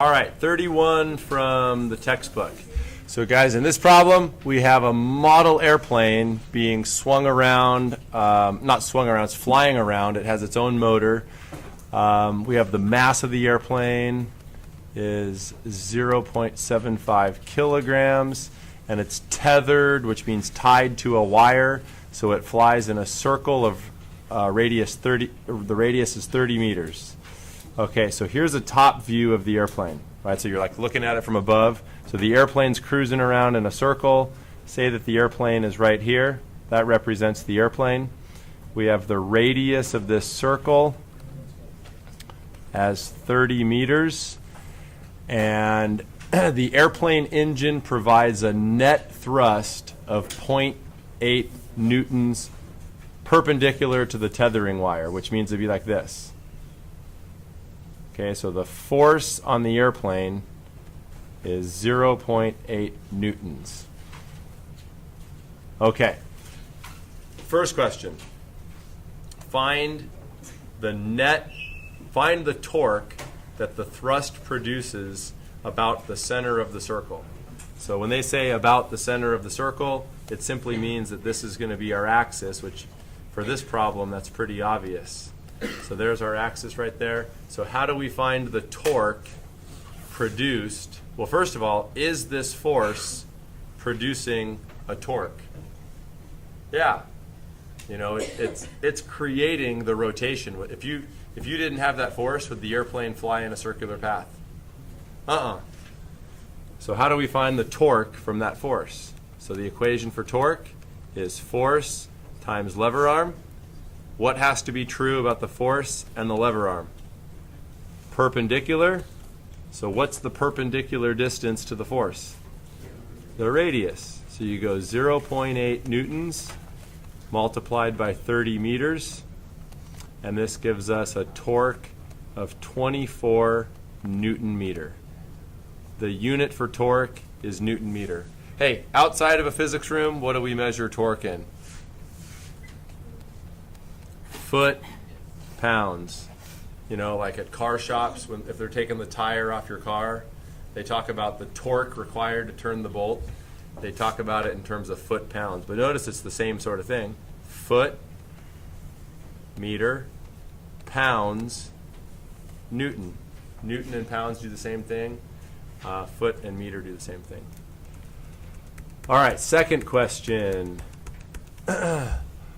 All right, 31 from the textbook. So guys, in this problem, we have a model airplane being swung around, not swung around, it's flying around. It has its own motor. We have the mass of the airplane is 0.75 kilograms, and it's tethered, which means tied to a wire. So it flies in a circle of radius 30, the radius is 30 meters. Okay, so here's a top view of the airplane, right? So you're like looking at it from above. So the airplane's cruising around in a circle. Say that the airplane is right here. That represents the airplane. We have the radius of this circle as 30 meters. And the airplane engine provides a net thrust of 0.8 newtons perpendicular to the tethering wire, which means it'd be like this. Okay, so the force on the airplane is 0.8 newtons. Okay, first question. Find the torque that the thrust produces about the center of the circle. So when they say about the center of the circle, it simply means that this is going to be our axis, which for this problem, that's pretty obvious. So there's our axis right there. So how do we find the torque produced? Well, first of all, is this force producing a torque? Yeah. You know, it's creating the rotation. If you didn't have that force, would the airplane fly in a circular path? So how do we find the torque from that force? So the equation for torque is force times lever arm. What has to be true about the force and the lever arm? Perpendicular. So what's the perpendicular distance to the force? The radius. So you go 0.8 newtons multiplied by 30 meters. And this gives us a torque of 24 Newton meter. The unit for torque is Newton meter. Hey, outside of a physics room, what do we measure torque in? Foot, pounds. You know, like at car shops, if they're taking the tire off your car, they talk about the torque required to turn the bolt. They talk about it in terms of foot pounds. But notice it's the same sort of thing. Foot, meter, pounds, Newton. Newton and pounds do the same thing. Foot and meter do the same thing. All right, second question.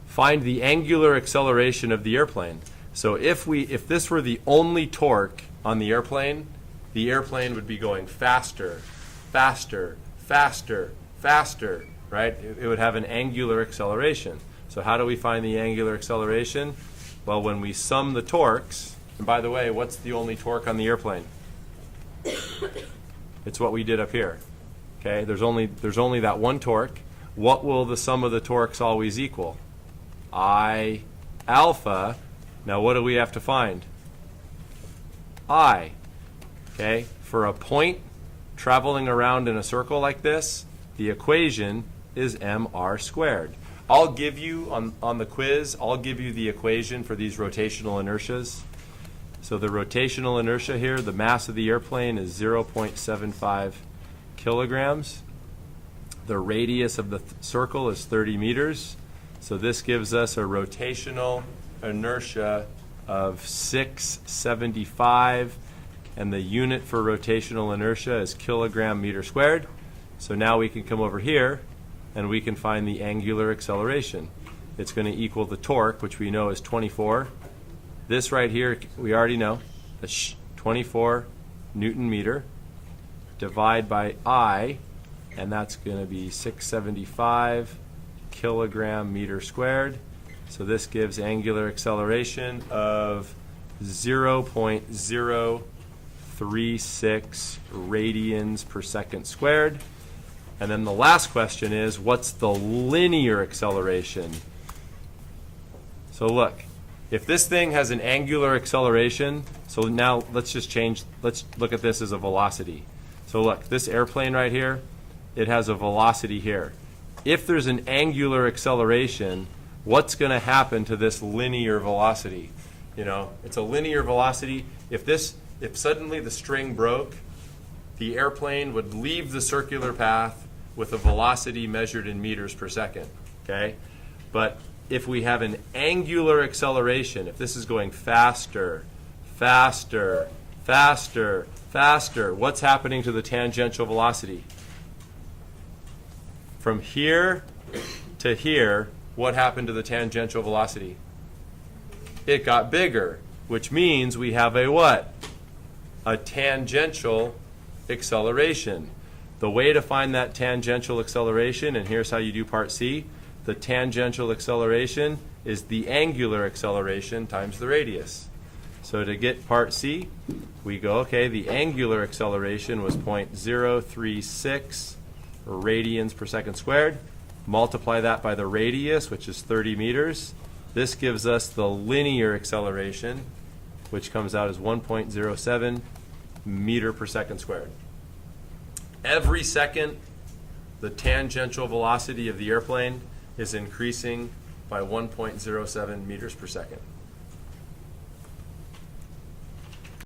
Find the angular acceleration of the airplane. So if this were the only torque on the airplane would be going faster, faster, faster, faster, right? It would have an angular acceleration. So how do we find the angular acceleration? Well, when we sum the torques, and by the way, what's the only torque on the airplane? It's what we did up here. Okay, there's only that one torque. What will the sum of the torques always equal? I alpha. Now what do we have to find? I. Okay, for a point traveling around in a circle like this, the equation is mr squared. I'll give you, on the quiz, I'll give you the equation for these rotational inertias. So the rotational inertia here, the mass of the airplane is 0.75 kilograms. The radius of the circle is 30 meters. So this gives us a rotational inertia of 675, and the unit for rotational inertia is kilogram meter squared. So now we can come over here and we can find the angular acceleration. It's going to equal the torque, which we know is 24. This right here, we already know, that's 24 Newton meter. Divide by I, and that's going to be 675 kilogram meter squared. So this gives angular acceleration of 0.036 radians per second squared. And then the last question is, what's the linear acceleration? So look, if this thing has an angular acceleration, so now let's look at this as a velocity. So look, this airplane right here, it has a velocity here. If there's an angular acceleration, what's going to happen to this linear velocity? You know, it's a linear velocity. If suddenly the string broke the airplane would leave the circular path with a velocity measured in meters per second, okay? But if we have an angular acceleration, if this is going faster, faster, faster, faster, what's happening to the tangential velocity? From here to here, what happened to the tangential velocity? It got bigger, which means we have a what? A tangential acceleration. The way to find that tangential acceleration, and here's how you do part C, the tangential acceleration is the angular acceleration times the radius. So to get part C, we go, okay, the angular acceleration was 0.036 radians per second squared. Multiply that by the radius, which is 30 meters. This gives us the linear acceleration, which comes out as 1.07 meter per second squared. Every second, the tangential velocity of the airplane is increasing by 1.07 meters per second.